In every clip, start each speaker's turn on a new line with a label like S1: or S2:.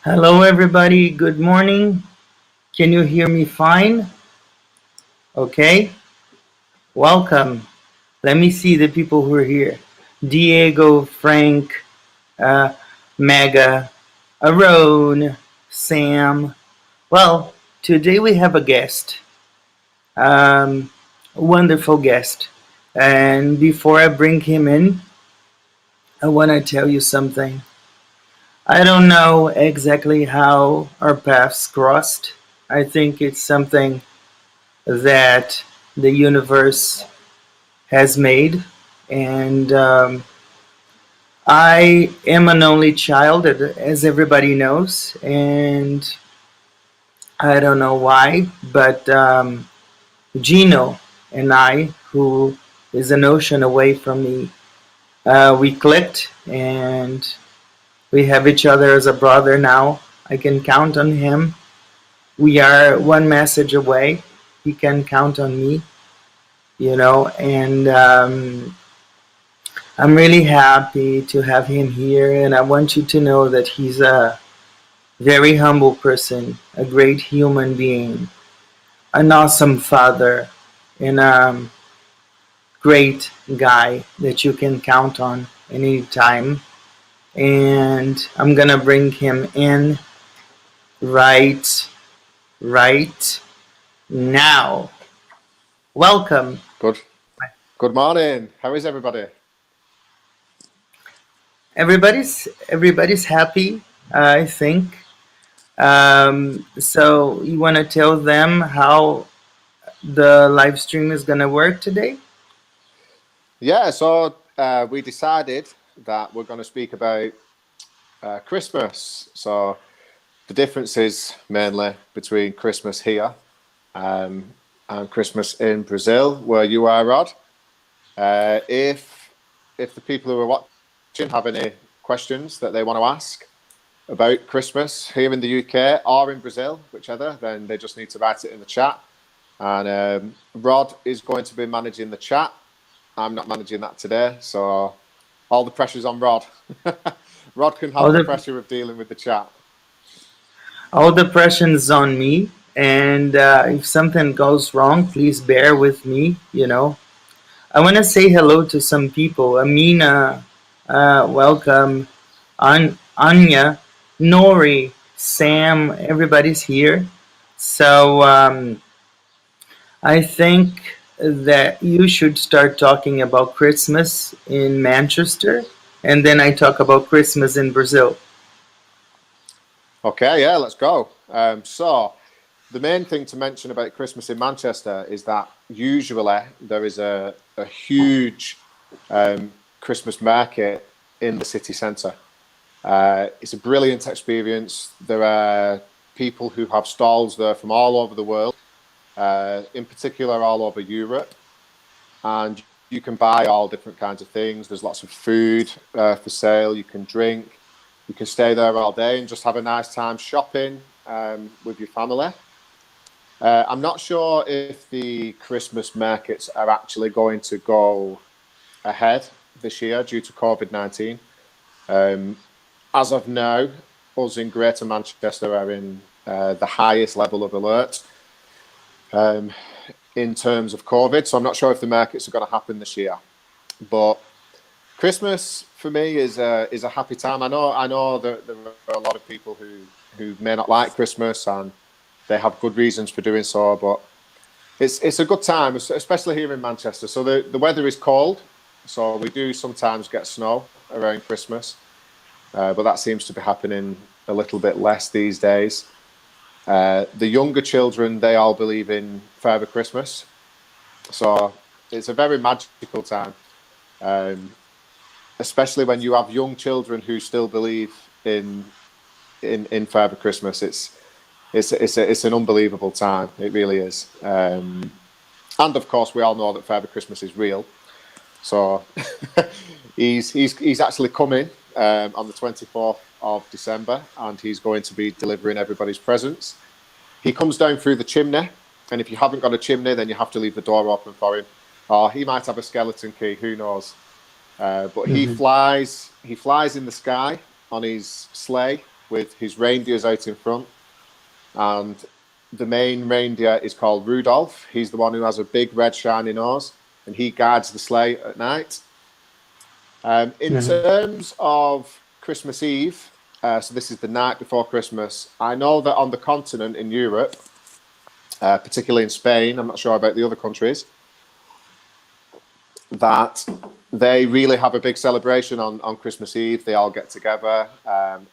S1: Hello, everybody. Good morning. Can you hear me fine? Okay. Welcome. Let me see the people who are here. Diego, Frank, uh, Mega, Aaron, Sam. Well, today we have a guest. Um, a wonderful guest. And before I bring him in, I want to tell you something. I don't know exactly how our paths crossed. I think it's something that the universe has made. And I am an only child, as everybody knows. And I don't know why, but Gino and I, who is an ocean away from me, we clicked and we have each other as a brother now. I can count on him. We are one message away. He can count on me, and I'm really happy to have him here, and I want you to know that he's a very humble person, a great human being, an awesome father, and a great guy that you can count on any time. And I'm gonna bring him in right, right now. Welcome.
S2: Good. Good morning. How is everybody?
S1: Everybody's happy, I think. So you want to tell them how the live stream is gonna work today?
S2: We decided that we're going to speak about Christmas. So the differences mainly between Christmas here and Christmas in Brazil, where you are, Rod. If the people who are watching have any questions that they want to ask about Christmas here in the UK or in Brazil, whichever, then they just need to write it in the chat. And Rod is going to be managing the chat. I'm not managing that today, so all the pressure's on Rod. Rod can
S1: All
S2: have the
S1: the
S2: pressure of dealing with the chat.
S1: all the pressure's on me, and if something goes wrong, please bear with me. I want to say hello to some people. Amina, welcome. Anya, Nori, Sam, everybody's here. So I think that you should start talking about Christmas in Manchester, and then I talk about Christmas in Brazil.
S2: Okay, yeah, let's go. So the main thing to mention about Christmas in Manchester is that usually there is a huge Christmas market in the city centre. It's a brilliant experience. There are people who have stalls there from all over the world, in particular all over Europe, and you can buy all different kinds of things. There's lots of food for sale. You can drink. You can stay there all day and just have a nice time shopping with your family. I'm not sure if the Christmas markets are actually going to go ahead this year due to COVID-19. As of now, us in Greater Manchester are in the highest level of alert in terms of COVID. So I'm not sure if the markets are going to happen this year. But Christmas for me is a happy time. I know that there are a lot of people who may not like Christmas and they have good reasons for doing so, but it's a good time, especially here in Manchester. So the weather is cold, so we do sometimes get snow around Christmas, but that seems to be happening a little bit less these days. The younger children, they all believe in Father Christmas, so it's a very magical time. Especially when you have young children who still believe in Father Christmas. It's an unbelievable time. It really is. And of course, we all know that Father Christmas is real. So he's actually coming on the 24th of December, and he's going to be delivering everybody's presents. He comes down through the chimney, and if you haven't got a chimney, then you have to leave the door open for him. Or he might have a skeleton key. Who knows? But he
S1: Mhm.
S2: flies. He flies in the sky on his sleigh, with his reindeers out in front. And the main reindeer is called Rudolph. He's the one who has a big red shiny nose, and he guides the sleigh at night. In terms of Christmas Eve, so this is the night before Christmas, I know that on the continent in Europe, particularly in Spain, I'm not sure about the other countries, that they really have a big celebration on Christmas Eve. They all get together.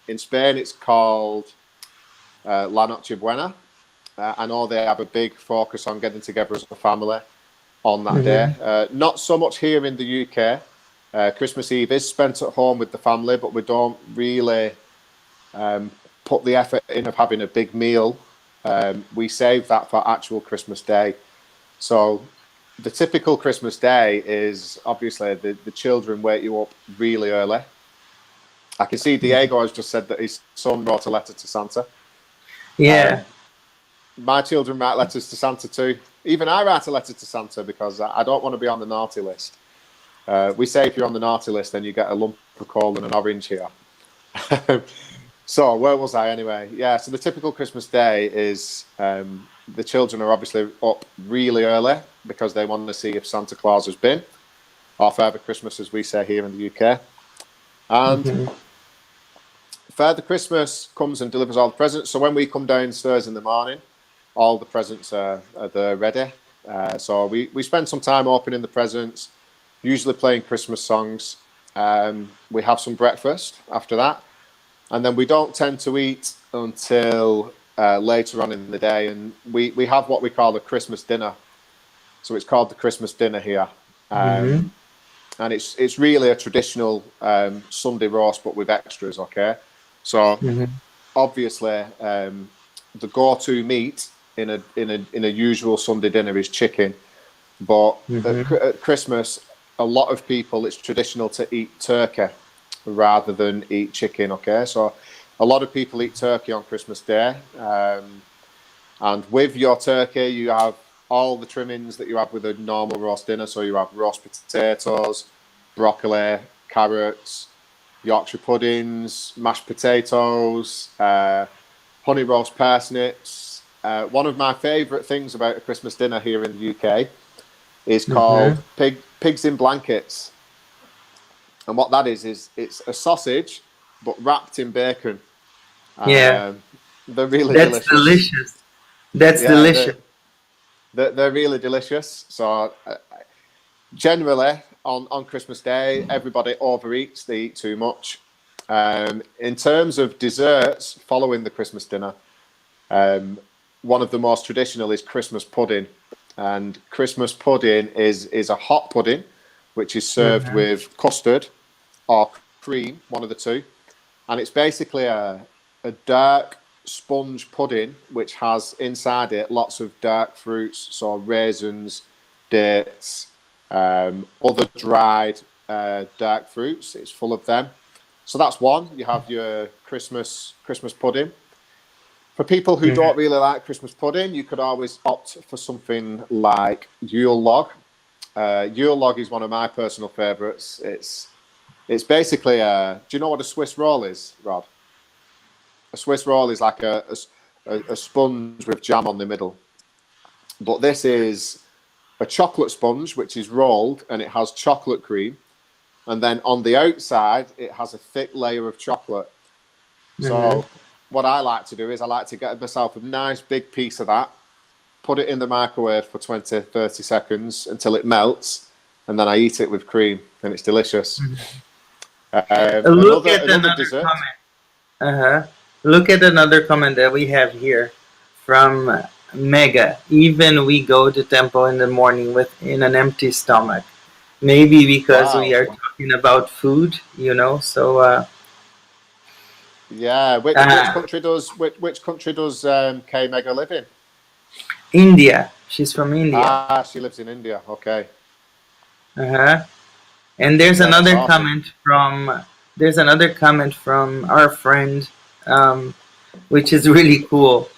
S2: In Spain, it's called La Nochebuena. I know they have a big focus on getting together as a family on that day. Not so much here in the UK. Christmas Eve is spent at home with the family, but we don't really put the effort in of having a big meal. We save that for actual Christmas Day. So the typical Christmas Day is obviously the children wake you up really early. I can see Diego has just said that his son wrote a letter to Santa.
S1: Yeah.
S2: My children write letters to Santa too. Even I write a letter to Santa because I don't want to be on the naughty list. We say if you're on the naughty list, then you get a lump of coal and an orange here. So where was I anyway? Yeah, so the typical Christmas day is the children are obviously up really early because they want to see if Santa Claus has been, or Father Christmas, as we say here in the UK. And Father Christmas comes and delivers all the presents. So when we come downstairs in the morning, all the presents are there ready. So we spend some time opening the presents, usually playing Christmas songs. We have some breakfast after that. And then we don't tend to eat until later on in the day. And we have what we call the Christmas dinner. So it's called the Christmas dinner here. And it's really a traditional Sunday roast, but with extras, okay? So obviously the go-to meat in a usual Sunday dinner is chicken. But at Christmas, a lot of people, it's traditional to eat turkey rather than eat chicken, okay? So a lot of people eat turkey on Christmas Day. And with your turkey, you have all the trimmings that you have with a normal roast dinner. So you have roast potatoes, broccoli, carrots, Yorkshire puddings, mashed potatoes, honey roast parsnips. One of my favourite things about a Christmas dinner here in the UK is called pigs in blankets. And what that is it's a sausage, but wrapped in bacon.
S1: Yeah.
S2: They're really
S1: That's delicious. That's delicious.
S2: They're really delicious. So generally, on Christmas Day, everybody overeats. They eat too much. In terms of desserts following the Christmas dinner, one of the most traditional is Christmas pudding. And Christmas pudding is a hot pudding, which is served with custard or cream, one of the two. And it's basically a dark sponge pudding, which has inside it lots of dark fruits, so raisins, dates, other dried dark fruits. It's full of them. So that's one. You have your Christmas pudding. For people who don't really like Christmas pudding, you could always opt for something like Yule log. Yule log is one of my personal favourites. It's basically do you know what a Swiss roll is, Rod? A Swiss roll is like a sponge with jam on the middle. But this is a chocolate sponge which is rolled and it has chocolate cream. And then on the outside, it has a thick layer of chocolate. So what I like to do is I like to get myself a nice big piece of that, put it in the microwave for 20, 30 seconds until it melts, and then I eat it with cream, and it's delicious.
S1: Look at another comment. Look at another comment that we have here from Mega. Even we go to temple in the morning in an empty stomach. Maybe because we are talking about food, so...
S2: Yeah, which country does K Mega live in?
S1: India. She's from India.
S2: She lives in India. Okay.
S1: And there's another comment from our friend, which is really cool.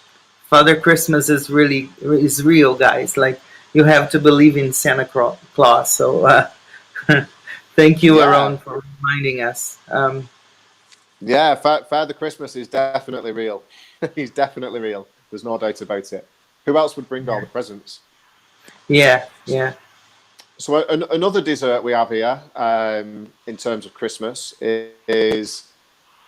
S1: Father Christmas is real, guys. Like, you have to believe in Santa Claus. So thank you, Aaron, for reminding us.
S2: Yeah, Father Christmas is definitely real. He's definitely real. There's no doubt about it. Who else would bring all the presents?
S1: Yeah, yeah.
S2: So another dessert we have here, in terms of Christmas, is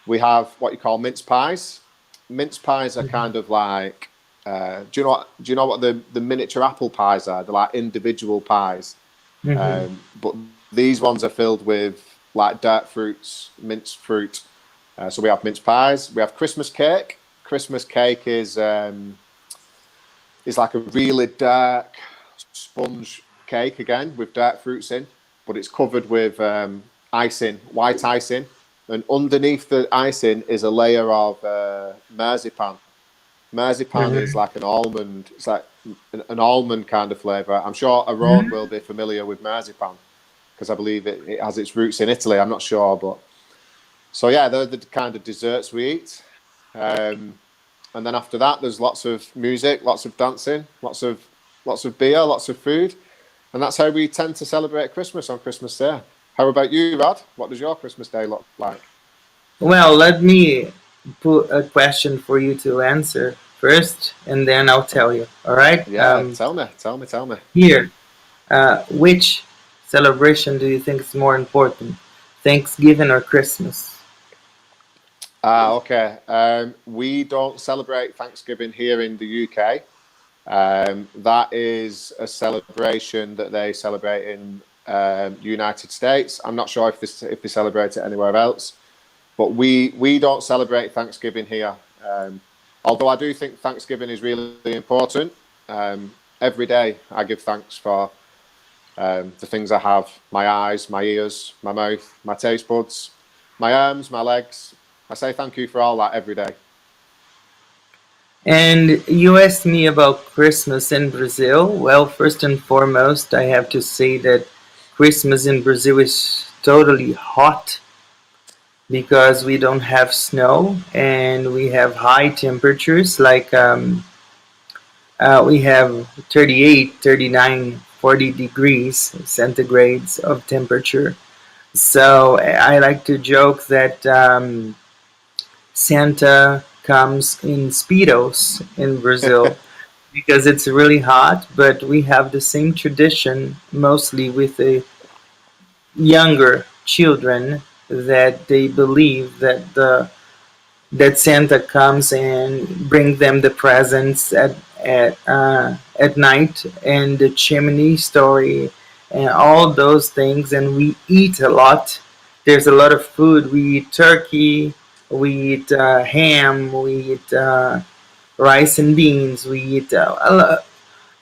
S2: we have what you call mince pies. Mince pies are kind of like, do you know what the miniature apple pies are? They're like individual pies,
S1: Hmm.
S2: but these ones are filled with like dark fruits, minced fruit. So we have mince pies. We have Christmas cake. Christmas cake is like a really dark sponge cake again with dark fruits in, but it's covered with icing, white icing, and underneath the icing is a layer of marzipan. Marzipan is
S1: Hmm.
S2: like an almond. It's like an almond kind of flavour. I'm sure Aaron will be familiar with marzipan because I believe it has its roots in Italy. I'm not sure, but so yeah, they're the kind of desserts we eat. Um, and then after that, there's lots of music, lots of dancing, lots of beer, lots of food, and that's how we tend to celebrate Christmas on Christmas Day. How about you, Rod? What does your Christmas Day look like?
S1: Well, let me put a question for you to answer first, and then I'll tell you. All right?
S2: Yeah, tell me.
S1: Here, which celebration do you think is more important, Thanksgiving or Christmas?
S2: Okay. We don't celebrate Thanksgiving here in the UK. That is a celebration that they celebrate in United States. I'm not sure if they celebrate it anywhere else, but we don't celebrate Thanksgiving here. Although I do think Thanksgiving is really important. Every day I give thanks for the things I have: my eyes, my ears, my mouth, my taste buds, my arms, my legs. I say thank you for all that every day.
S1: And you asked me about Christmas in Brazil. Well, first and foremost, I have to say that Christmas in Brazil is totally hot because we don't have snow and we have high temperatures like we have 38, 39, 40 degrees centigrades of temperature. So I like to joke that Santa comes in speedos in Brazil because it's really hot, but we have the same tradition mostly with the younger children that they believe that Santa comes and bring them the presents at night and the chimney story and all those things, and we eat a lot. There's a lot of food. We eat turkey, we eat ham, we eat rice and beans, we eat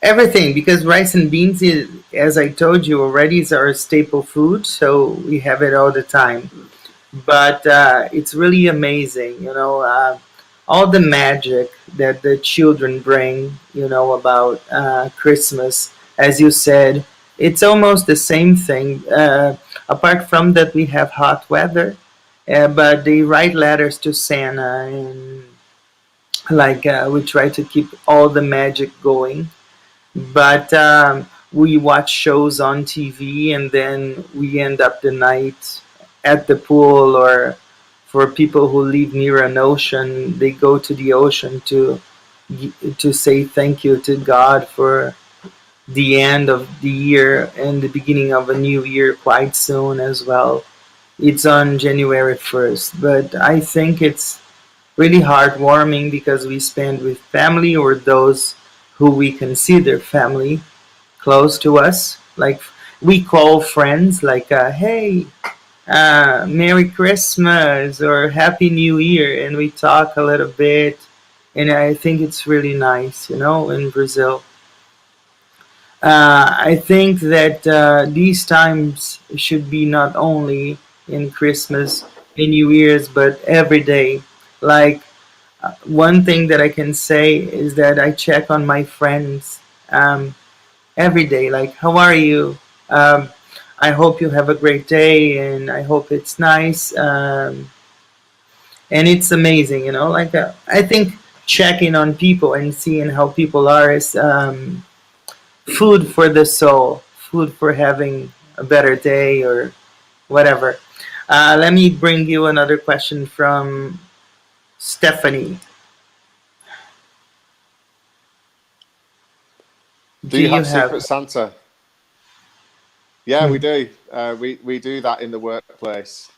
S1: everything because rice and beans is, as I told you already, is our staple food, so we have it all the time. But it's really amazing, all the magic that the children bring, about Christmas. As you said, it's almost the same thing. Apart from that, we have hot weather, but they write letters to Santa, and like we try to keep all the magic going. But we watch shows on TV, and then we end up the night at the pool, or for people who live near an ocean, they go to the ocean to say thank you to God for the end of the year and the beginning of a new year quite soon as well. It's on January 1st, but I think it's really heartwarming because we spend with family or those who we consider family close to us. Like we call friends, like, hey, Merry Christmas or Happy New Year, and we talk a little bit. And I think it's really nice, in Brazil. I think that these times should be not only in Christmas and New Year's, but every day. Like, one thing that I can say is that I check on my friends every day. Like, how are you? Um, I hope you have a great day, and I hope it's nice. And it's amazing, Like, I think checking on people and seeing how people are is food for the soul, food for having a better day or whatever. Let me bring you another question from Stephanie.
S2: Do you have Secret Santa? Yeah, we do. We do that in the workplace.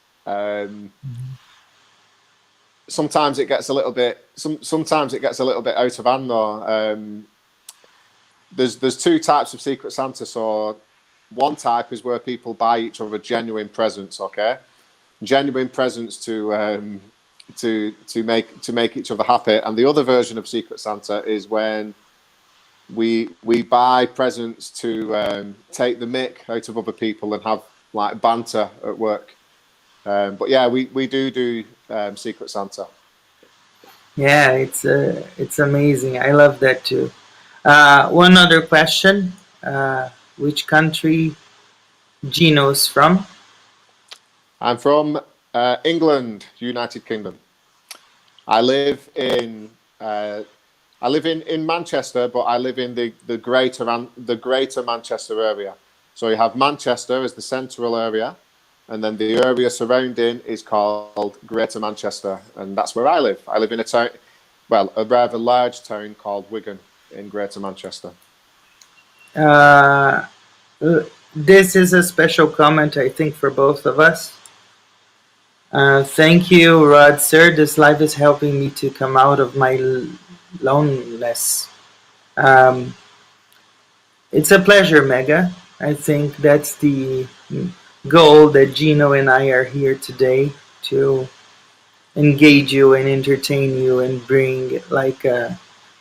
S2: Sometimes it gets a little bit. Sometimes it gets a little bit out of hand, though. There's two types of Secret Santa. So one type is where people buy each other genuine presents. Okay, genuine presents to make each other happy. And the other version of Secret Santa is when we buy presents to take the mick out of other people and have like banter at work. But yeah, we do Secret Santa.
S1: Yeah, it's amazing. I love that too. One other question: which country Gino's from?
S2: I'm from England, United Kingdom. I live in Manchester, but I live in the greater Manchester area. So you have Manchester as the central area, and then the area surrounding is called Greater Manchester, and that's where I live. I live in a town, well, a rather large town called Wigan in Greater Manchester.
S1: This is a special comment, I think, for both of us. Thank you, Rod, sir. This life is helping me to come out of my loneliness. It's a pleasure, Mega. I think that's the goal that Gino and I are here today, to engage you and entertain you and bring like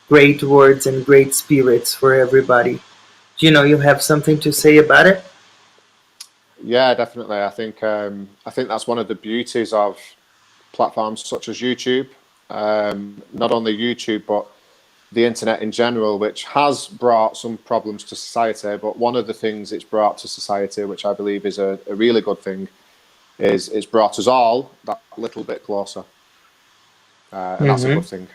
S1: great words and great spirits for everybody. Gino, you have something to say about it?
S2: Yeah, definitely. I think that's one of the beauties of platforms such as YouTube. Not only YouTube, but the internet in general, which has brought some problems to society. But one of the things it's brought to society, which I believe is a really good thing, is it's brought us all that little bit closer. And that's a good thing.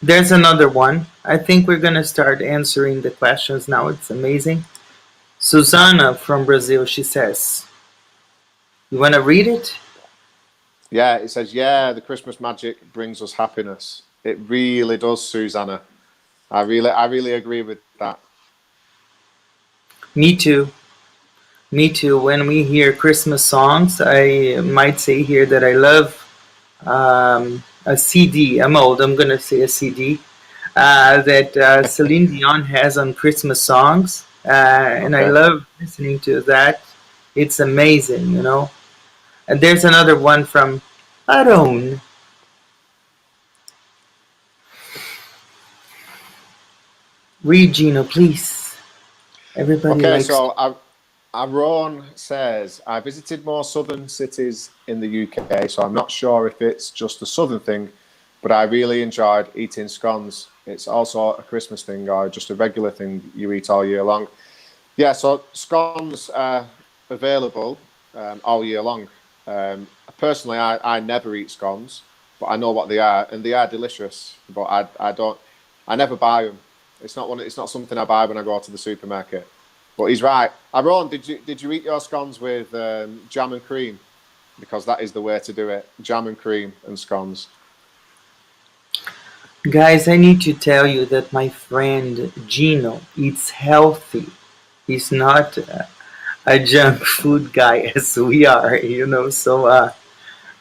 S1: There's another one. I think we're going to start answering the questions now. It's amazing. Susanna from Brazil, she says, you want to read it?
S2: Yeah, it says, yeah, the Christmas magic brings us happiness. It really does, Susanna. I really agree with that.
S1: Me too. Me too. When we hear Christmas songs, I might say here that I love a CD. I'm old. I'm going to say a CD that Celine Dion has on Christmas songs. And I love listening to that. It's amazing, you know. And there's another one from Aaron. Read, Gino, please. Everybody likes...
S2: so Aaron says, I visited more southern cities in the UK, so I'm not sure if it's just a southern thing, but I really enjoyed eating scones. It's also a Christmas thing or just a regular thing you eat all year long. Yeah, so scones are available all year long. Personally, I never eat scones, but I know what they are, and they are delicious. But I never buy them. It's not something I buy when I go to the supermarket. But he's right. Aaron, did you eat your scones with jam and cream? Because that is the way to do it: jam and cream and scones.
S1: Guys, I need to tell you that my friend Gino eats healthy. He's not a junk food guy as we are, you know. So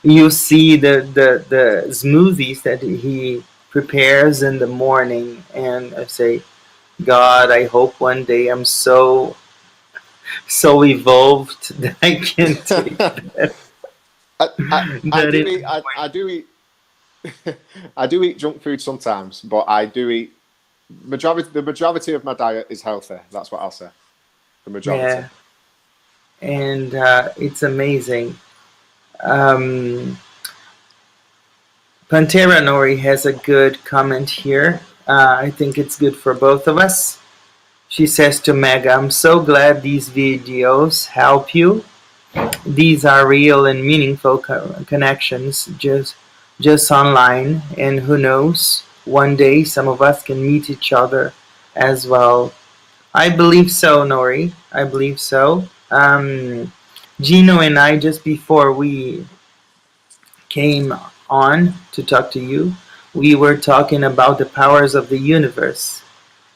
S1: you see the smoothies that he prepares in the morning, and I say, God, I hope one day I'm so evolved that I can take that.
S2: I do eat junk food sometimes, but I do eat the majority of my diet is healthy. That's what I'll say. The majority.
S1: Yeah. And it's amazing. Pantera Nori has a good comment here. I think it's good for both of us. She says to Mega, I'm so glad these videos help you. These are real and meaningful connections just online, and who knows, one day some of us can meet each other as well. I believe so, Nori. I believe so. Gino and I, just before we came on to talk to you, we were talking about the powers of the universe.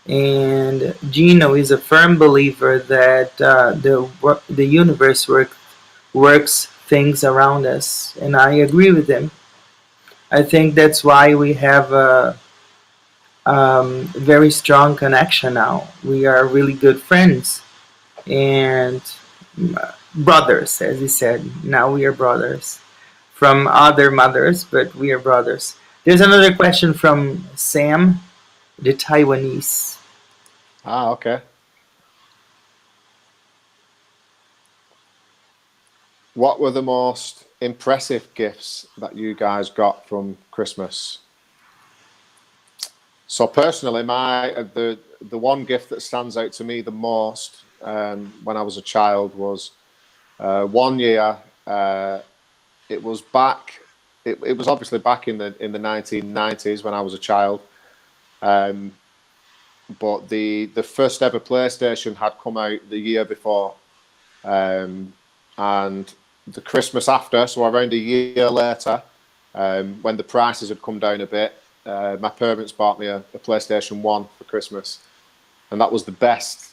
S1: And Gino is a firm believer that the universe works things around us, and I agree with him. I think that's why we have a very strong connection now. We are really good friends and brothers, as he said. Now we are brothers from other mothers, but we are brothers. There's another question from Sam, the Taiwanese.
S2: Ah, okay. What were the most impressive gifts that you guys got from Christmas? So personally, the one gift that stands out to me the most when I was a child was one year. It was back. It was obviously back in the 1990s when I was a child. Um, but the first ever PlayStation had come out the year before, and the Christmas after, so around a year later, when the prices had come down a bit, my parents bought me a PlayStation 1 for Christmas, and that was the best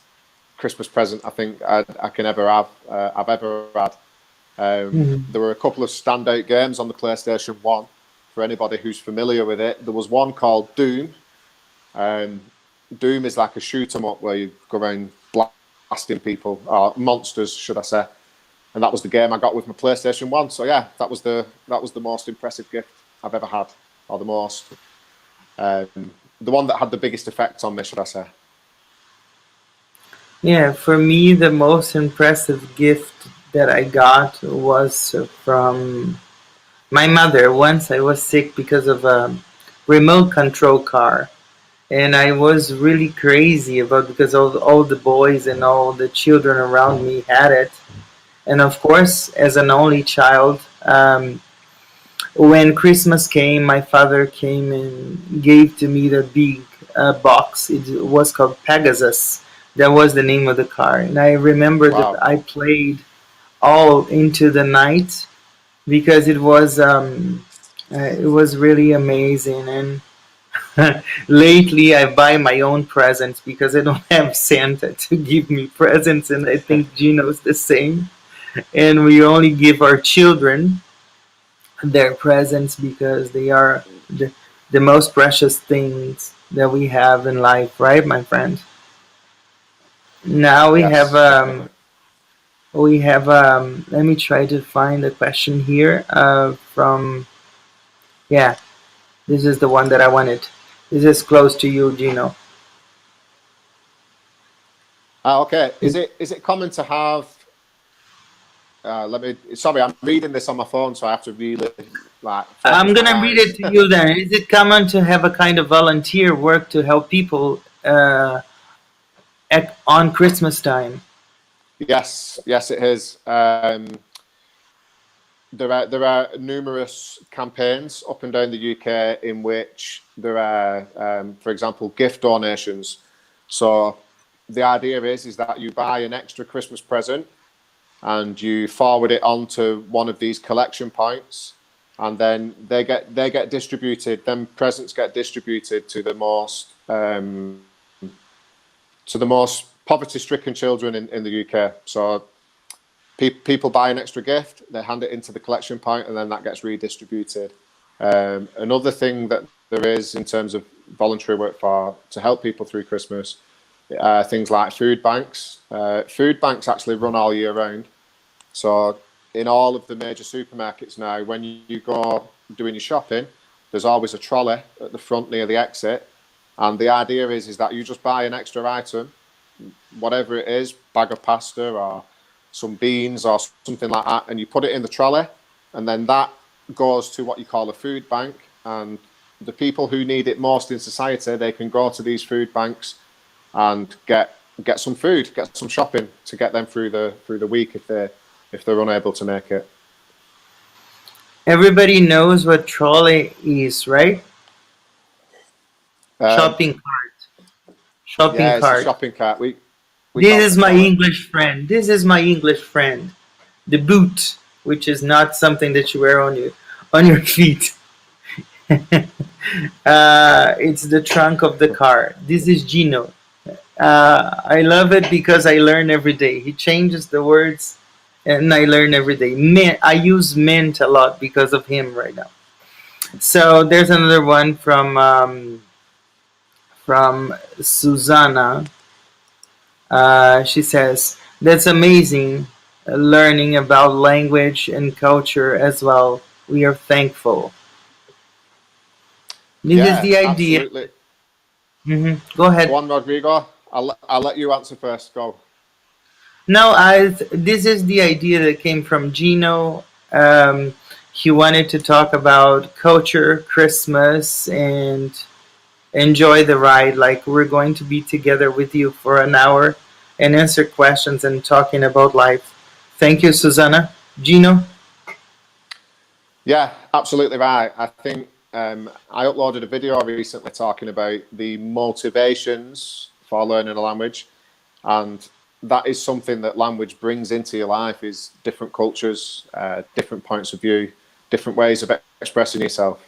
S2: Christmas present I think I can ever have. I've ever had.
S1: Mhm.
S2: There were a couple of standout games on the PlayStation 1 for anybody who's familiar with it. There was one called Doom. Um, Doom is like a shoot 'em up where you go around blasting people, or monsters, should I say? And that was the game I got with my PlayStation 1. So yeah, that was the most impressive gift I've ever had, or the one that had the biggest effect on me, should I say?
S1: Yeah, for me, the most impressive gift that I got was from my mother. Once I was sick because of a remote control car, and I was really crazy about because all the boys and all the children around me had it. And of course, as an only child, when Christmas came, my father came and gave to me the big box. It was called Pegasus. That was the name of the car. And I remember that
S2: Wow.
S1: I played all into the night because it was really amazing. And lately, I buy my own presents because I don't have Santa to give me presents, and I think Gino's the same. And we only give our children their presents because they are the most precious things that we have in life, right, my friend? Now
S2: Yes, definitely.
S1: we have let me try to find a question here from yeah, this is the one that I wanted. This is close to you, Gino.
S2: Ah, okay. Is it common to have? Let me. Sorry, I'm reading this on my phone, so I have to really like
S1: I'm
S2: focus my
S1: gonna read it
S2: eyes.
S1: to you then. Is it common to have a kind of volunteer work to help people on Christmas time?
S2: Yes, yes, it is. There are numerous campaigns up and down the UK in which there are, for example, gift donations. So the idea is that you buy an extra Christmas present and you forward it on to one of these collection points, and then they get distributed. Then presents get distributed to the most poverty-stricken children in the UK. So people buy an extra gift, they hand it into the collection point, and then that gets redistributed. Another thing that there is in terms of voluntary work for to help people through Christmas, things like food banks. Food banks actually run all year round. So in all of the major supermarkets now, when you go doing your shopping, there's always a trolley at the front near the exit. And the idea is that you just buy an extra item, whatever it is, bag of pasta or some beans or something like that, and you put it in the trolley, and then that goes to what you call a food bank. And the people who need it most in society, they can go to these food banks and get some food, get some shopping to get them through the week if they're unable to make it.
S1: Everybody knows what trolley is, right?
S2: Um,
S1: Shopping cart. Shopping
S2: yeah, it's a
S1: cart.
S2: shopping cart. We
S1: This
S2: call it
S1: is
S2: a
S1: my
S2: trolley.
S1: English friend. This is my English friend. The boot, which is not something that you wear on your feet. It's the trunk of the car. This is Gino. I love it because I learn every day. He changes the words, and I learn every day. Mint, I use mint a lot because of him right now. So there's another one from Susanna. She says, "That's amazing, learning about language and culture as well. We are thankful." This is
S2: Yeah,
S1: the idea.
S2: absolutely.
S1: Go
S2: Go
S1: ahead.
S2: on, Rodrigo. I'll let you answer first. Go.
S1: No, this is the idea that came from Gino. He wanted to talk about culture, Christmas, and enjoy the ride. Like we're going to be together with you for an hour and answer questions and talking about life. Thank you, Susanna. Gino?
S2: Yeah, absolutely right. I think I uploaded a video recently talking about the motivations for learning a language, and that is something that language brings into your life is different cultures, different points of view, different ways of expressing yourself.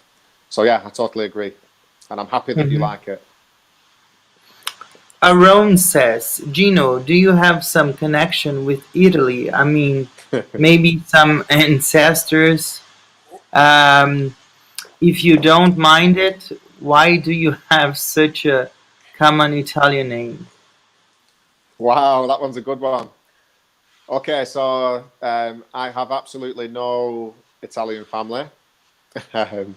S2: So yeah, I totally agree, and I'm happy that you
S1: Mm-hmm.
S2: like it.
S1: Aaron says, Gino, do you have some connection with Italy? I mean, maybe some ancestors. Um, if you don't mind it, why do you have such a common Italian name?
S2: Wow, that one's a good one. Okay, so I have absolutely no Italian family. um,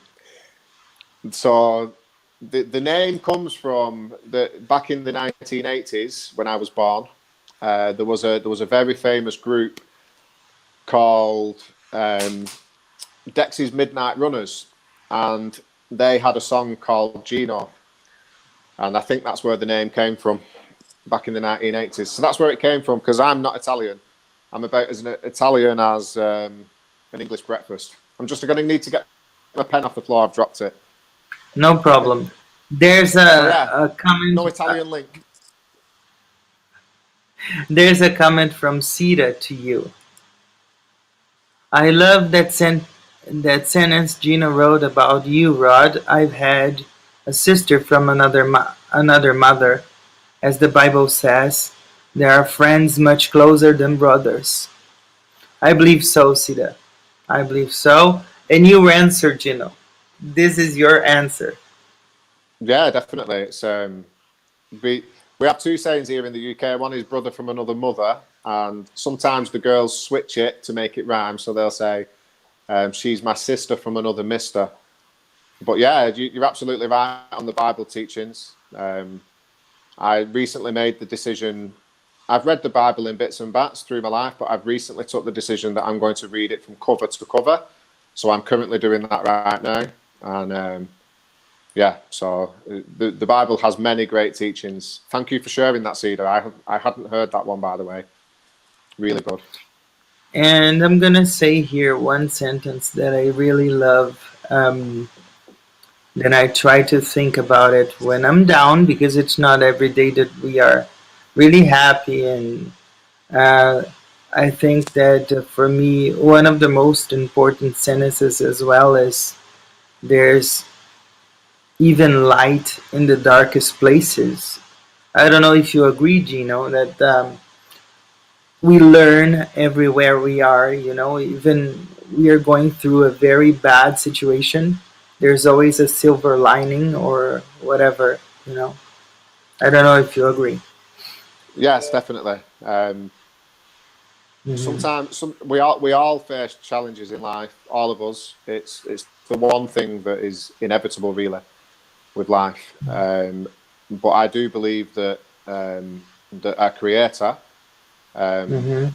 S2: so the name comes from the back in the 1980s when I was born. There was a very famous group called Dexy's Midnight Runners, and they had a song called Gino, and I think that's where the name came from back in the 1980s. So that's where it came from because I'm not Italian. I'm about as Italian as an English breakfast. I'm just going to need to get my pen off the floor. I've dropped it.
S1: No problem. There's
S2: So yeah,
S1: a comment.
S2: no Italian link.
S1: There's a comment from Sita to you. I love that sentence Gina wrote about you, Rod. I've had a sister from another mother, as the Bible says. There are friends much closer than brothers. I believe so, Sita. I believe so. And you answer, Gino. This is your answer.
S2: Yeah, definitely. It's we have two sayings here in the UK. One is brother from another mother, and sometimes the girls switch it to make it rhyme. So they'll say, "She's my sister from another mister." But yeah, you're absolutely right on the Bible teachings. I recently made the decision. I've read the Bible in bits and bats through my life, but I've recently took the decision that I'm going to read it from cover to cover. So I'm currently doing that right now, and yeah. So the Bible has many great teachings. Thank you for sharing that, Cedar. I hadn't heard that one, by the way. Really good.
S1: And I'm gonna say here one sentence that I really love. Then I try to think about it when I'm down because it's not every day that we are really happy. And uh, I think that for me, one of the most important sentences as well is there's even light in the darkest places. I don't know if you agree, Gino, that we learn everywhere we are, even we are going through a very bad situation, there's always a silver lining or whatever, you know. I don't know if you agree.
S2: Yes, definitely.
S1: Hmm.
S2: Sometimes we all face challenges in life. All of us. It's the one thing that is inevitable, really, with life. But I do believe that our Creator um,
S1: Hmm.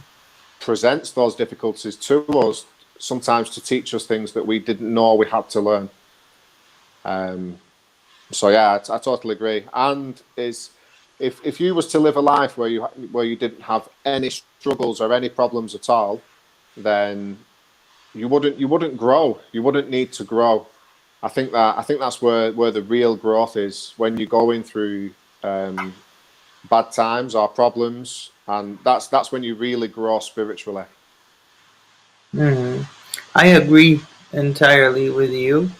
S2: presents those difficulties to us sometimes to teach us things that we didn't know we had to learn. Um, so yeah, I totally agree. And is if you was to live a life where you didn't have any struggles or any problems at all, then you wouldn't grow. You wouldn't need to grow. I think that's where the real growth is when you're going through bad times or problems, and that's when you really grow spiritually.
S1: Hmm. I agree entirely with you.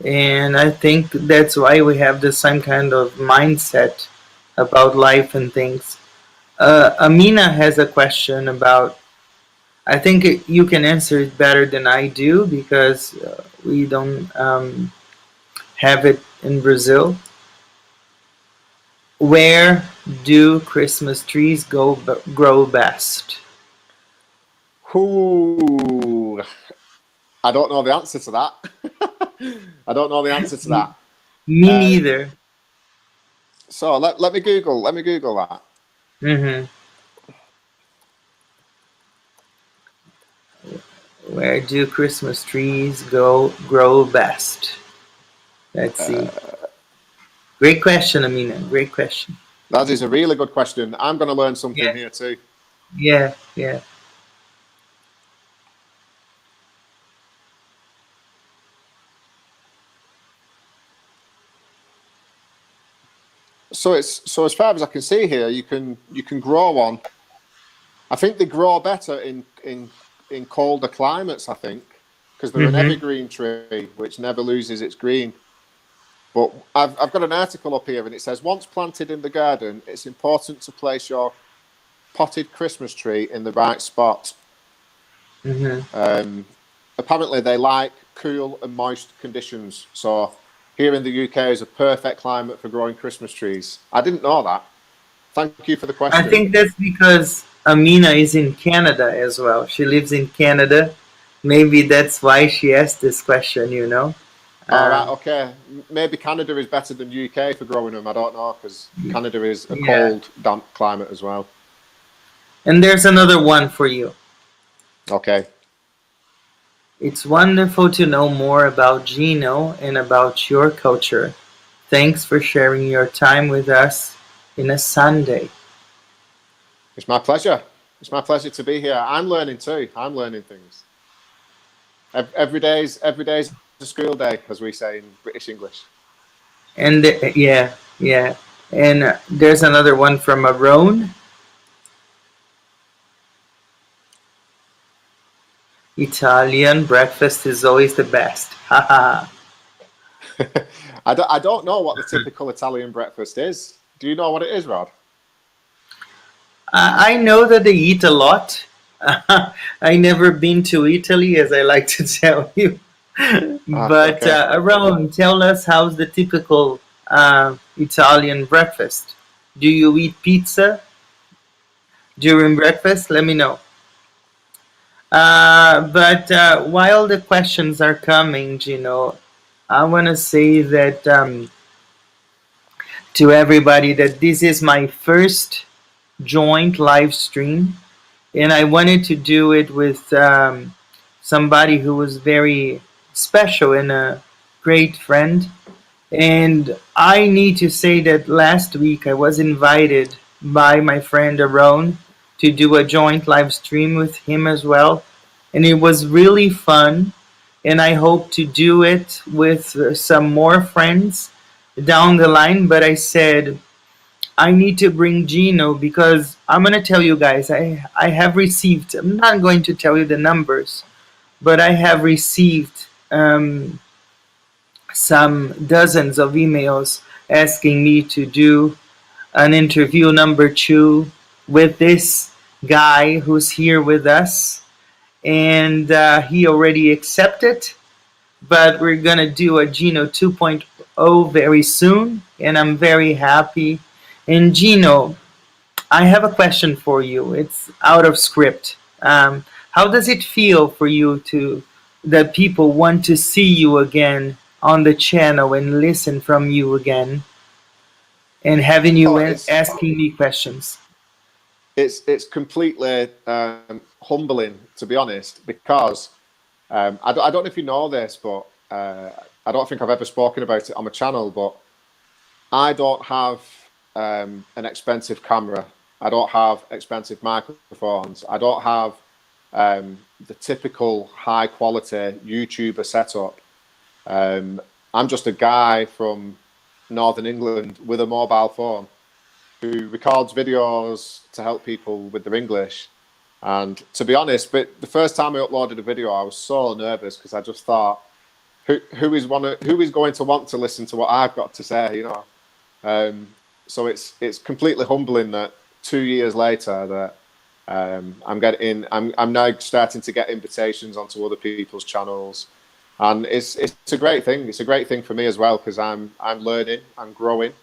S1: And I think that's why we have the same kind of mindset about life and things. Amina has a question about, I think you can answer it better than I do because we don't have it in Brazil. Where do Christmas trees grow best?
S2: Who? I don't know the answer to that. I don't know the answer to that.
S1: Me neither.
S2: So let me Google. Let me Google that.
S1: Hmm. Where do Christmas trees grow best? Let's see. Great question, Amina. Great question.
S2: That is a really good question. I'm going to learn something
S1: Yeah,
S2: here too.
S1: yeah, yeah.
S2: So as far as I can see here, you can grow one. I think they grow better in colder climates. I think because they're an
S1: Hmm.
S2: evergreen tree which never loses its green. But I've got an article up here and it says once planted in the garden, it's important to place your potted Christmas tree in the right spot.
S1: Hmm.
S2: Um, Apparently, they like cool and moist conditions. So here in the UK is a perfect climate for growing Christmas trees. I didn't know that. Thank you for the
S1: I
S2: question.
S1: think that's because Amina is in Canada as well. She lives in Canada. Maybe that's why she asked this question, you know?
S2: All right,
S1: Uh,
S2: okay. Maybe Canada is better than UK for growing them. I don't know because Canada is a
S1: yeah.
S2: cold, damp climate as well.
S1: And there's another one for you.
S2: Okay.
S1: It's wonderful to know more about Gino and about your culture. Thanks for sharing your time with us in a Sunday.
S2: It's my pleasure. It's my pleasure to be here. I'm learning too. I'm learning things. Every day's a school day, as we say in British English.
S1: And yeah, yeah. And there's another one from Aron. Italian breakfast is always the best. Haha.
S2: I don't know what the typical Italian breakfast is. Do you know what it is, Rod?
S1: I know that they eat a lot. I never been to Italy, as I like to tell you.
S2: Ah,
S1: But
S2: okay.
S1: Aron, tell us how's the typical Italian breakfast? Do you eat pizza during breakfast? Let me know. But while the questions are coming, Gino, I want to say that to everybody that this is my first joint live stream, and I wanted to do it with somebody who was very special and a great friend. And I need to say that last week I was invited by my friend Aaron to do a joint live stream with him as well. And it was really fun. And I hope to do it with some more friends down the line. But I said, I need to bring Gino because I'm going to tell you guys, I have received, I'm not going to tell you the numbers, but I have received some dozens of emails asking me to do an interview number two with this guy who's here with us. And he already accepted, but we're going to do a Gino 2.0 very soon. And I'm very happy. And Gino, I have a question for you. It's out of script. How does it feel for you to that people want to see you again on the channel and listen from you again and having you
S2: Oh, it's
S1: asking me questions?
S2: it's completely humbling to be honest because I don't know if you know this, but I don't think I've ever spoken about it on my channel. But I don't have an expensive camera. I don't have expensive microphones. I don't have the typical high quality YouTuber setup. Um, I'm just a guy from Northern England with a mobile phone who records videos to help people with their English. And to be honest, but the first time I uploaded a video, I was so nervous because I just thought, who is going to want to listen to what I've got to say, you know? So it's completely humbling that 2 years later that I'm now starting to get invitations onto other people's channels, and it's a great thing. It's a great thing for me as well because I'm learning, I'm growing,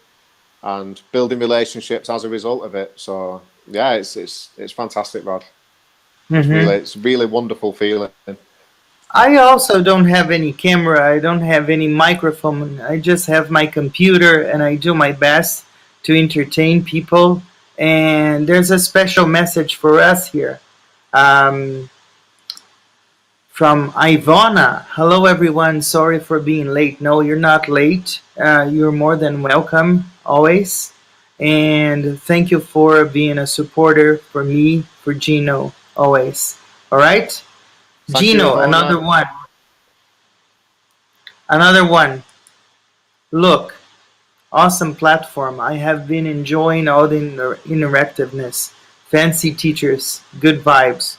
S2: and building relationships as a result of it. So yeah, it's fantastic, Rod. It's really wonderful feeling.
S1: I also don't have any camera. I don't have any microphone. I just have my computer, and I do my best to entertain people. And there's a special message for us here from Ivana. Hello, everyone. Sorry for being late. No, you're not late. You're more than welcome always. And thank you for being a supporter for me, for Gino, always. All right?
S2: Thank
S1: Gino,
S2: you,
S1: another one. Another one. Look, awesome platform. I have been enjoying all the interactiveness. Fancy teachers, good vibes.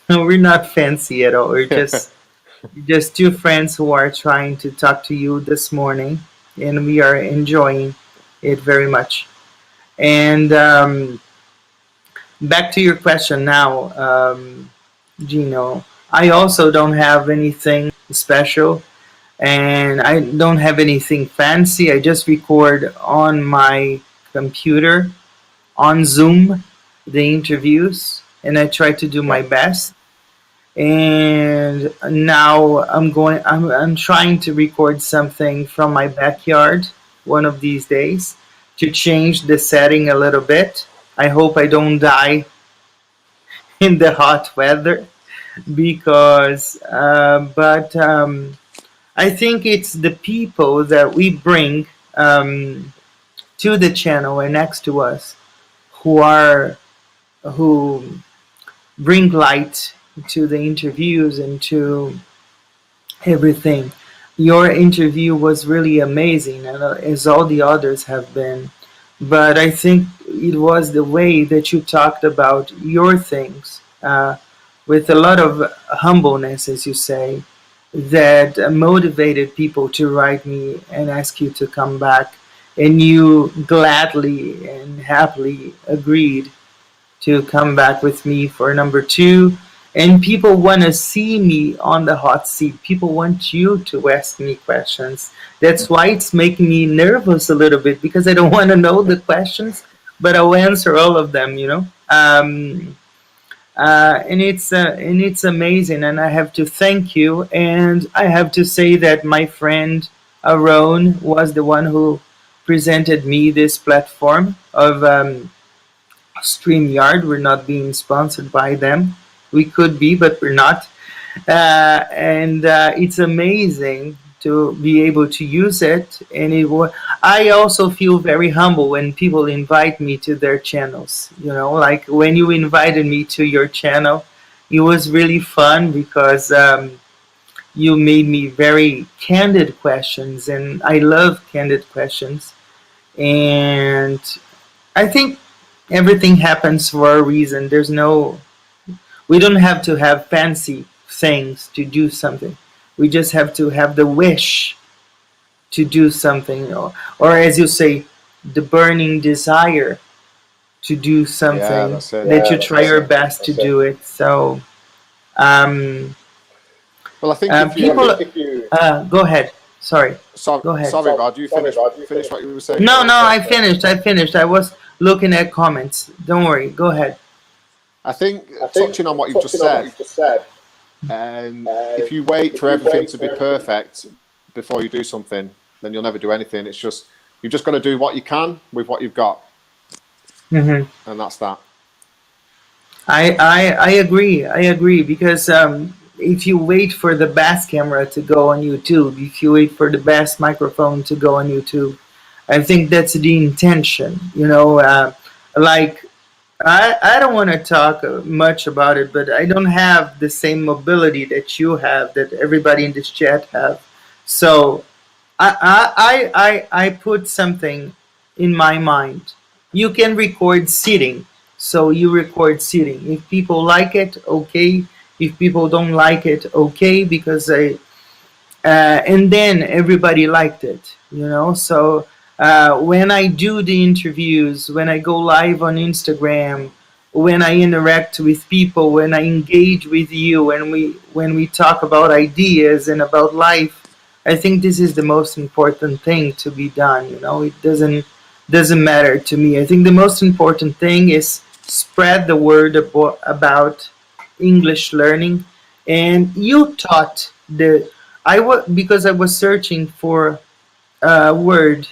S1: No, we're not fancy at all. We're just two friends who are trying to talk to you this morning, and we are enjoying it very much. And back to your question now, Gino. I also don't have anything special, and I don't have anything fancy. I just record on my computer, on Zoom, the interviews, and I try to do my best. And now I'm trying to record something from my backyard one of these days to change the setting a little bit. I hope I don't die in the hot weather because but I think it's the people that we bring to the channel and next to us who bring light to the interviews and to everything. Your interview was really amazing, and as all the others have been. But I think it was the way that you talked about your things with a lot of humbleness, as you say, that motivated people to write me and ask you to come back. And you gladly and happily agreed to come back with me for number 2. And people want to see me on the hot seat. People want you to ask me questions. That's why it's making me nervous a little bit because I don't want to know the questions, but I'll answer all of them, you know. And it's amazing, and I have to thank you. And I have to say that my friend Aaron was the one who presented me this platform of StreamYard. We're not being sponsored by them. We could be, but we're not. And it's amazing to be able to use it. And I also feel very humble when people invite me to their channels. You know, like when you invited me to your channel, it was really fun because you made me very candid questions, and I love candid questions. And I think everything happens for a reason. We don't have to have fancy things to do something. We just have to have the wish to do something, or as you say, the burning desire to do something that you try your best to do it. So,
S2: well, I think
S1: if you go ahead. Sorry. Go ahead.
S2: Sorry, Rod. You finish what you were saying.
S1: No, I finished. I was looking at comments. Don't worry. Go ahead.
S2: I think touching on what you've just said, if you wait for everything to be perfect before you do something, then you'll never do anything. It's just you've just got to do what you can with what you've got, and that's that.
S1: I agree because if you wait for the best camera to go on YouTube, if you wait for the best microphone to go on YouTube, I think that's the intention. You know, like. I don't want to talk much about it, but I don't have the same mobility that you have, that everybody in this chat have. So I put something in my mind. You can record sitting. So you record sitting. If people like it, okay. If people don't like it, okay, because and then everybody liked it, so when I do the interviews, when I go live on Instagram, when I interact with people, when I engage with you, when we talk about ideas and about life, I think this is the most important thing to be done. It doesn't matter to me. I think the most important thing is spread the word about English learning. And you taught the I was because I was searching for a word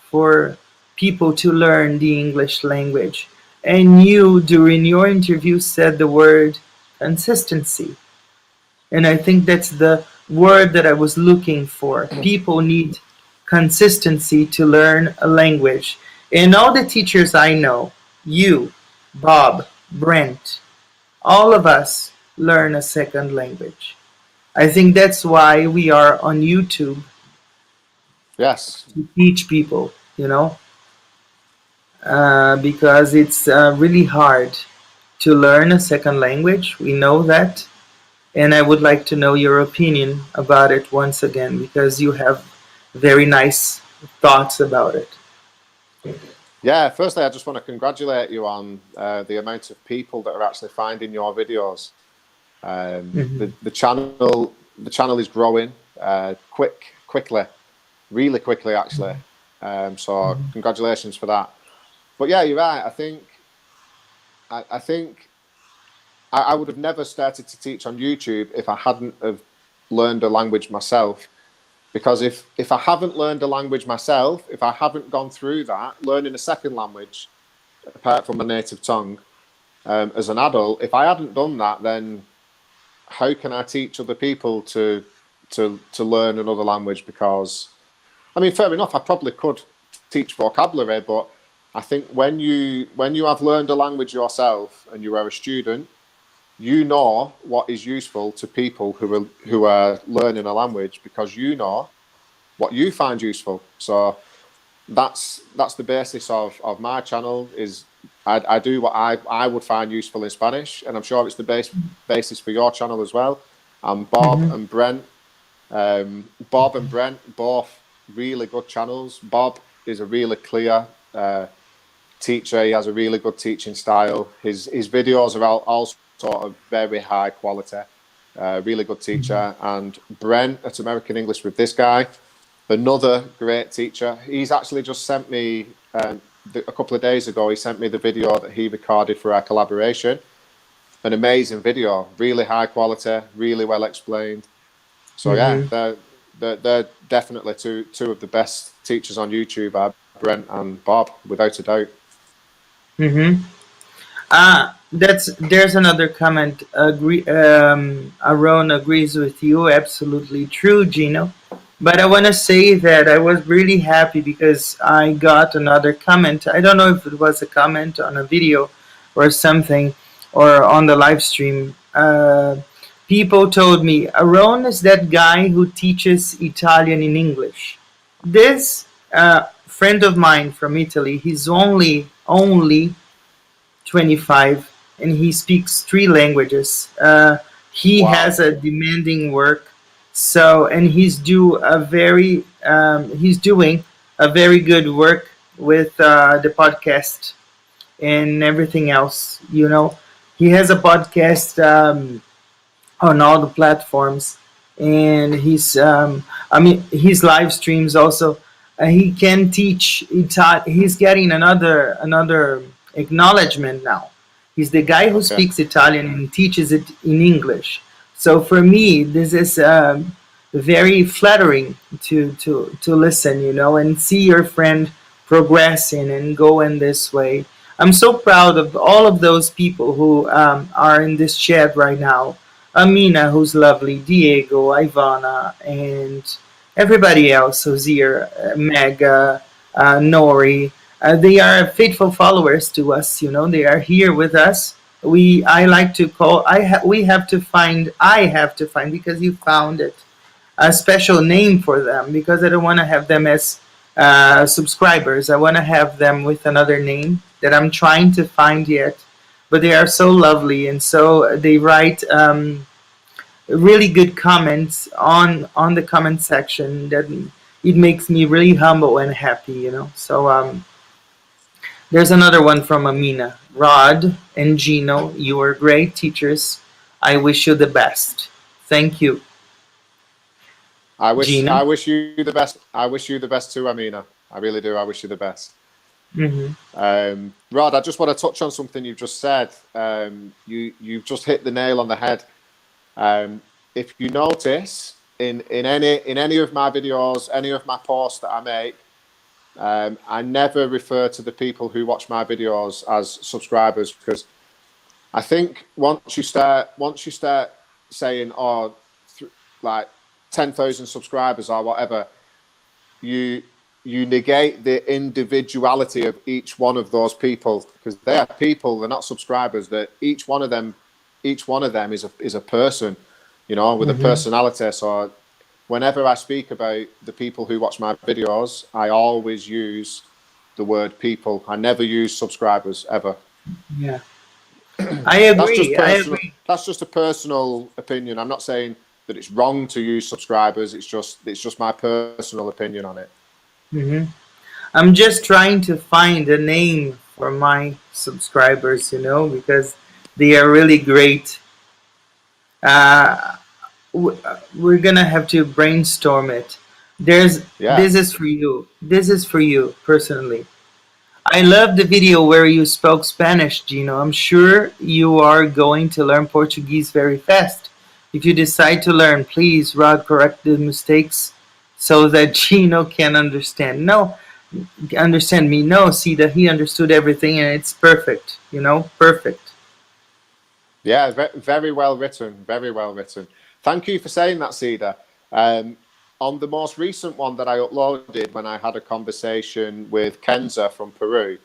S1: for people to learn the English language, and you during your interview said the word consistency, and I think that's the word that I was looking for. People need consistency to learn a language, and all the teachers I know, you, Bob, Brent, all of us learn a second language. I think that's why we are on YouTube
S2: Yes.
S1: to teach people, because it's really hard to learn a second language. We know that. And I would like to know your opinion about it once again, because you have very nice thoughts about it.
S2: Yeah, firstly, I just want to congratulate you on the amount of people that are actually finding your videos.
S1: Mm-hmm.
S2: The channel is growing quickly, really quickly actually. So congratulations for that. But yeah, you're right. I think I would have never started to teach on YouTube if I hadn't have learned a language myself. Because if I haven't learned a language myself, if I haven't gone through that, learning a second language, apart from my native tongue, as an adult, if I hadn't done that, then how can I teach other people to learn another language? Because, I mean, fair enough, I probably could teach vocabulary, but I think when you have learned a language yourself and you are a student, you know what is useful to people who are learning a language, because you know what you find useful. So that's the basis of my channel. Is I do what I would find useful in Spanish, and I'm sure it's the basis for your channel as well. And
S1: Mm-hmm.
S2: Bob and Brent, both really good channels. Bob is a really clear teacher. He has a really good teaching style. His videos are all sort of very high quality. Really good teacher. And Brent at American English with this guy, another great teacher. He's actually just sent me a couple of days ago. He sent me the video that he recorded for our collaboration. An amazing video, really high quality, really well explained. So yeah,
S1: Mm-hmm.
S2: they're definitely two of the best teachers on YouTube are Brent and Bob, without a doubt.
S1: Mm-hmm. There's another comment. Aaron agrees with you. Absolutely true, Gino. But I want to say that I was really happy because I got another comment. I don't know if it was a comment on a video or something, or on the live stream. People told me Aaron is that guy who teaches Italian in English. This friend of mine from Italy, he's only 25, and he speaks three languages. He has
S2: Wow.
S1: a demanding work, so and he's doing a very good work with the podcast and everything else. He has a podcast on all the platforms, and his live streams also. He can teach Italian. He's getting another acknowledgement now. He's the guy who
S2: Okay.
S1: speaks Italian and teaches it in English. So for me, this is very flattering to listen, and see your friend progressing and going this way. I'm so proud of all of those people who are in this chat right now. Amina, who's lovely, Diego, Ivana, and everybody else who's here, Mega, Nori. They are faithful followers to us. They are here with us. I like to call. We have to find. I have to find, because you found it, a special name for them, because I don't want to have them as subscribers. I want to have them with another name that I'm trying to find yet. but they are so lovely, and so they write really good comments on the comment section that it makes me really humble and happy, you know. So there's another one from Amina. Rod and Gino, you are great teachers. I wish you the best. Thank you. Gino.
S2: I wish you the best. I wish you the best too, Amina. I really do. I wish you the best. Rod, I just want to touch on something you've just said. You've just hit the nail on the head. If you notice in any of my videos, any of my posts that I make, I never refer to the people who watch my videos as subscribers, because I think once you start saying, oh, like 10,000 subscribers or whatever, you negate the individuality of each one of those people, because they are people, they're not subscribers. That each one of them is a person, you know, with a personality. So whenever I speak about the people who watch my videos, I always use the word people. I never use subscribers ever.
S1: Yeah. I agree.
S2: That's just a personal opinion. I'm not saying that it's wrong to use subscribers. It's just my personal opinion on it.
S1: I'm just trying to find a name for my subscribers, you know, because they are really great. We're gonna have to brainstorm it. This is for you. This is for you personally. I love the video where you spoke Spanish, Gino. I'm sure you are going to learn Portuguese very fast. If you decide to learn, please, Rod, correct the mistakes so that Gino can understand. No, understand me. No, see that he understood everything and it's perfect. You know, perfect.
S2: Yeah, very well written. Very well written. Thank you for saying that, Cedar. On the most recent one that I uploaded, when I had a conversation with Kenza from Peru,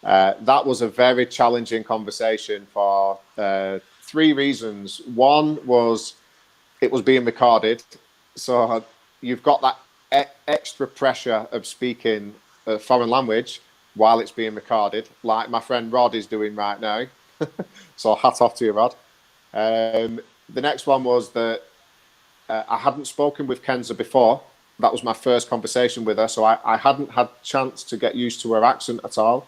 S2: that was a very challenging conversation for 3 reasons. One was it was being recorded, so you've got that extra pressure of speaking a foreign language while it's being recorded, like my friend Rod is doing right now. So hat off to you, Rod. The next one was that I hadn't spoken with Kenza before. That was my first conversation with her, so I hadn't had chance to get used to her accent at all.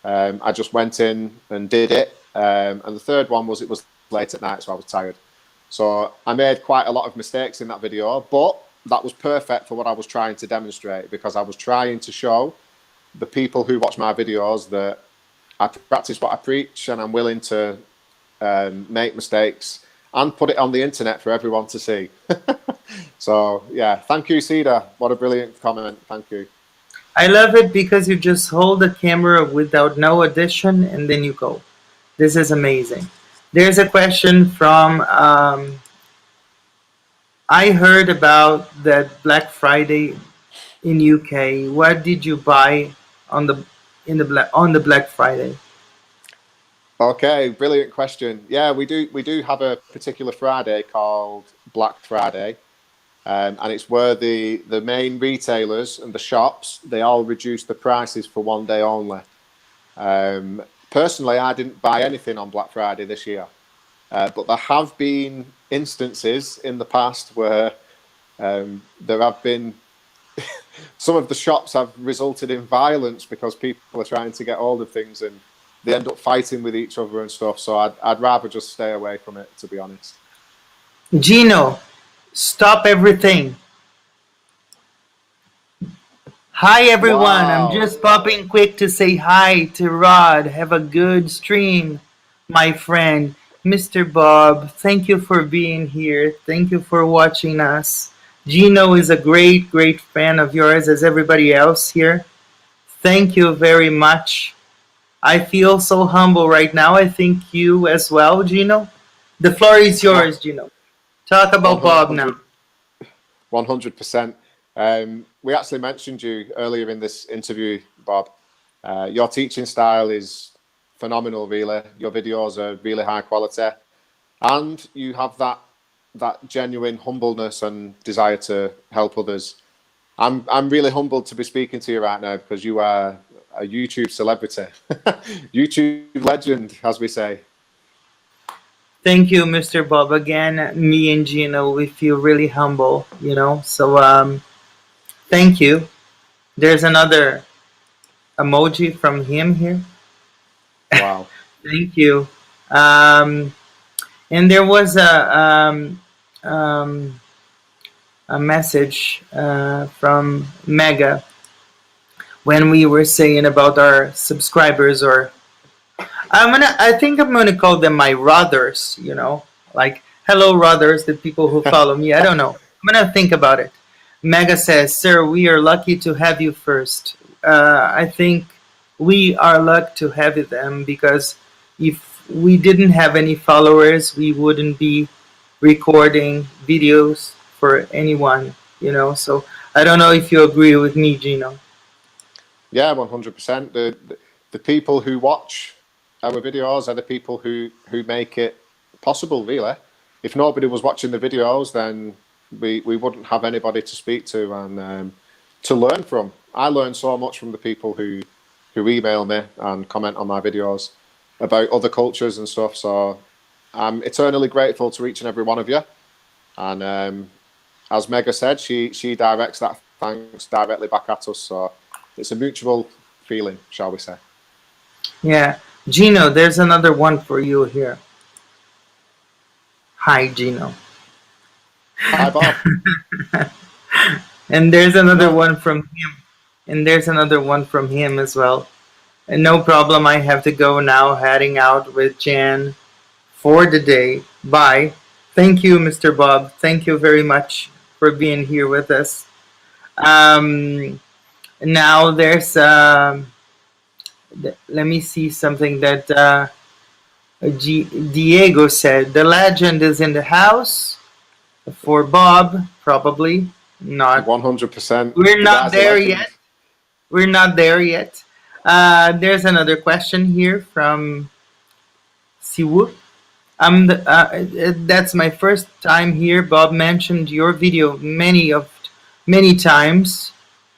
S2: I just went in and did it. And the third one was it was late at night, so I was tired. So I made quite a lot of mistakes in that video, but that was perfect for what I was trying to demonstrate, because I was trying to show the people who watch my videos that I practice what I preach, and I'm willing to make mistakes and put it on the internet for everyone to see. So yeah, thank you, Cedar. What a brilliant comment. Thank you.
S1: I love it because you just hold the camera without no addition and then you go. This is amazing. There's a question from I heard about that Black Friday in UK. What did you buy on the Black Friday?
S2: Okay, brilliant question. Yeah, we do have a particular Friday called Black Friday, and it's where the main retailers and the shops, they all reduce the prices for one day only. Personally, I didn't buy anything on Black Friday this year, but there have been instances in the past where there have been some of the shops have resulted in violence because people are trying to get hold of things and they end up fighting with each other and stuff. So I'd rather just stay away from it, to be honest.
S1: Gino, stop everything. Hi everyone,
S2: Wow.
S1: I'm just popping quick to say hi to Rod. Have a good stream, my friend. Mr. Bob, thank you for being here. Thank you for watching us. Gino is a great, great fan of yours, as everybody else here. Thank you very much. I feel so humble right now. I think you as well, Gino. The floor is yours, Gino. Talk about Bob now.
S2: 100%. We actually mentioned you earlier in this interview, Bob. Your teaching style is phenomenal, really. Your videos are really high quality, and you have that genuine humbleness and desire to help others. I'm really humbled to be speaking to you right now, because you are a YouTube celebrity, YouTube legend, as we say.
S1: Thank you, Mr. Bob. Again, me and Gino, we feel really humble, So thank you. There's another emoji from him here.
S2: Wow.
S1: Thank you. And there was um, a message from Mega when we were saying about our subscribers, or I think I'm gonna call them my Rothers, like hello Rothers, the people who follow me. I don't know. I'm gonna think about it. Mega says, "Sir, we are lucky to have you first. I think we are lucky to have them because if we didn't have any followers, we wouldn't be recording videos for anyone, So I don't know if you agree with me, Gino."
S2: Yeah, 100%. The people who watch our videos are the people who make it possible, really. If nobody was watching the videos, then we wouldn't have anybody to speak to and to learn from. I learn so much from the people who email me and comment on my videos about other cultures and stuff. So I'm eternally grateful to each and every one of you. And as Mega said, she directs that thanks directly back at us. So it's a mutual feeling, shall we say.
S1: Yeah. Gino, there's another one for you here. Hi, Gino.
S2: Hi, Bob.
S1: And there's another one from him. And there's another one from him as well. And no problem, I have to go now, heading out with Jan for the day. Bye. Thank you, Mr. Bob. Thank you very much for being here with us. Now there's, let me see something that Diego said. The legend is in the house. For Bob, probably not.
S2: 100%.
S1: We're not there yet. We're not there yet. There's another question here from Siwu. That's my first time here. Bob mentioned your video many times,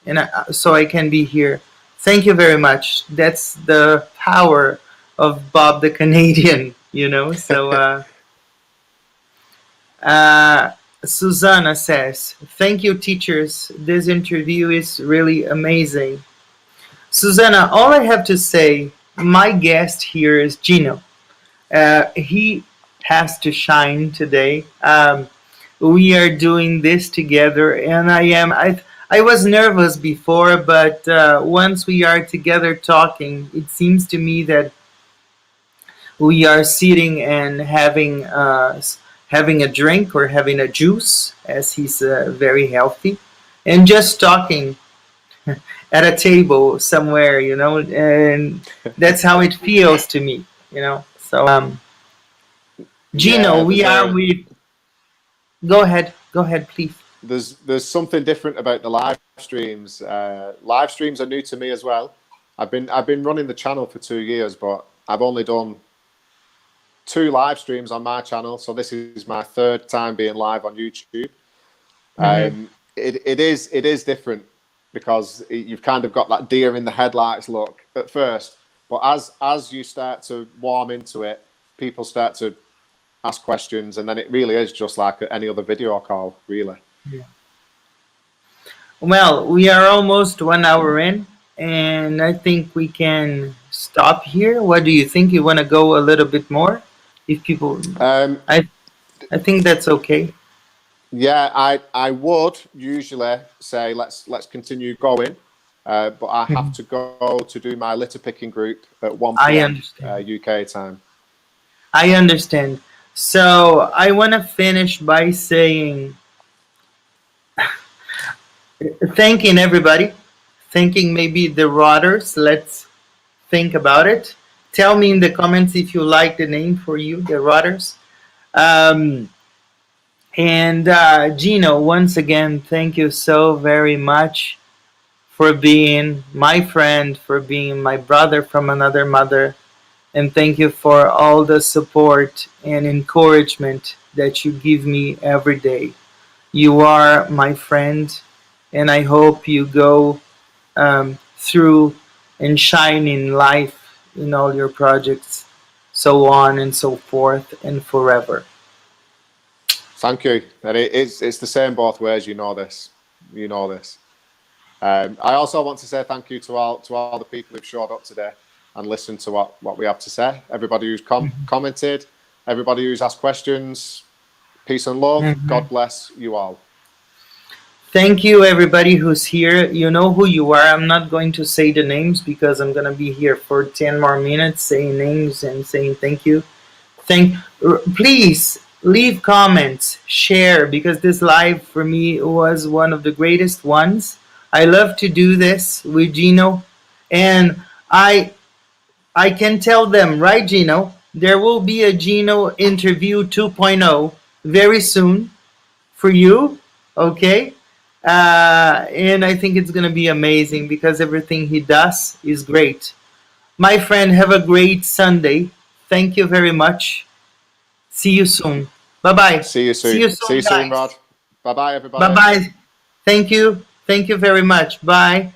S1: and so I can be here. Thank you very much. That's the power of Bob the Canadian, So, Susanna says, "Thank you, teachers. This interview is really amazing." Susanna, all I have to say, my guest here is Gino. He has to shine today. We are doing this together, and I was nervous before, but once we are together talking, it seems to me that we are sitting and having a drink or having a juice, as he's very healthy, and just talking at a table somewhere, and that's how it feels to me, So, Gino, Go ahead, please.
S2: There's something different about the live streams. Live streams are new to me as well. I've been running the channel for 2 years, but I've only done 2 live streams on my channel, so this is my 3rd time being live on YouTube. Mm-hmm. It is different because you've kind of got that deer in the headlights look at first, but as you start to warm into it, people start to ask questions, and then it really is just like any other video call, really.
S1: Yeah. Well, we are almost 1 hour in, and I think we can stop here. What do you think? You want to go a little bit more? If people, I think that's okay.
S2: Yeah, I would usually say let's continue going, but I have to go to do my litter picking group at 1 p.m. UK time.
S1: I understand. So I want to finish by saying, thanking everybody, thanking maybe the Rotters. Let's think about it. Tell me in the comments if you like the name for you, the Rotters. And Gino, once again, thank you so very much for being my friend, for being my brother from another mother. And thank you for all the support and encouragement that you give me every day. You are my friend, and I hope you go through and shine in life in all your projects, so on and so forth and forever.
S2: Thank you. And it's the same both ways. You know this. You know this. I also want to say thank you to all the people who've showed up today and listened to what we have to say. Everybody who's commented, everybody who's asked questions. Peace and love. God bless you all.
S1: Thank you, everybody who's here. You know who you are. I'm not going to say the names because I'm going to be here for 10 more minutes saying names and saying thank you. Please leave comments, share, because this live for me was one of the greatest ones. I love to do this with Gino, and I can tell them, right, Gino? There will be a Gino interview 2.0 very soon for you, okay? And I think it's gonna be amazing because everything he does is great. My friend, have a great Sunday. Thank you very much. See you soon. Bye bye.
S2: See you soon.
S1: See you soon,
S2: See you soon,
S1: guys.
S2: Rod. Bye bye, everybody.
S1: Bye bye. Thank you. Thank you very much. Bye.